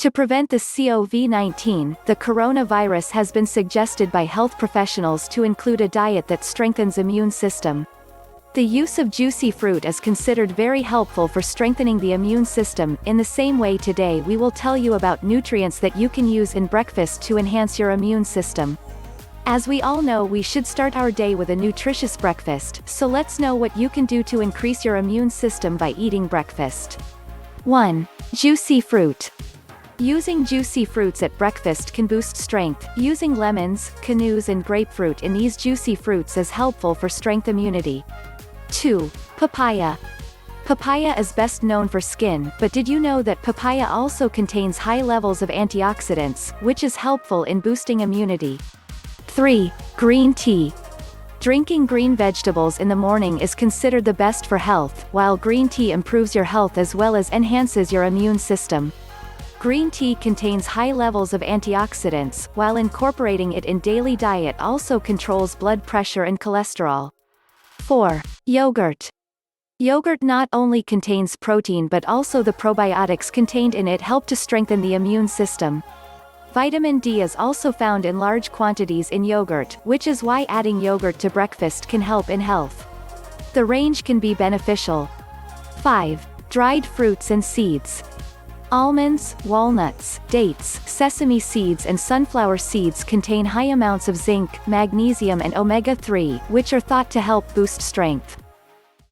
To prevent the COVID-19, the coronavirus has been suggested by health professionals to include a diet that strengthens immune system. The use of juicy fruit is considered very helpful for strengthening the immune system. In the same way, today we will tell you about nutrients that you can use in breakfast to enhance your immune system. As we all know, we should start our day with a nutritious breakfast, so let's know what you can do to increase your immune system by eating breakfast. 1. Juicy fruit. Using juicy fruits at breakfast can boost strength. Using lemons, canoes and grapefruit in these juicy fruits is helpful for strength immunity. 2. Papaya. Papaya is best known for skin, but did you know that papaya also contains high levels of antioxidants, which is helpful in boosting immunity? 3. Green tea. Drinking green vegetables in the morning is considered the best for health, while green tea improves your health as well as enhances your immune system. Green tea contains high levels of antioxidants, while incorporating it in daily diet also controls blood pressure and cholesterol. 4. Yogurt. Yogurt not only contains protein but also the probiotics contained in it help to strengthen the immune system. Vitamin D is also found in large quantities in yogurt, which is why adding yogurt to breakfast can help in health. The range can be beneficial. 5. Dried fruits and seeds. Almonds, walnuts, dates, sesame seeds and sunflower seeds contain high amounts of zinc, magnesium and omega-3, which are thought to help boost strength.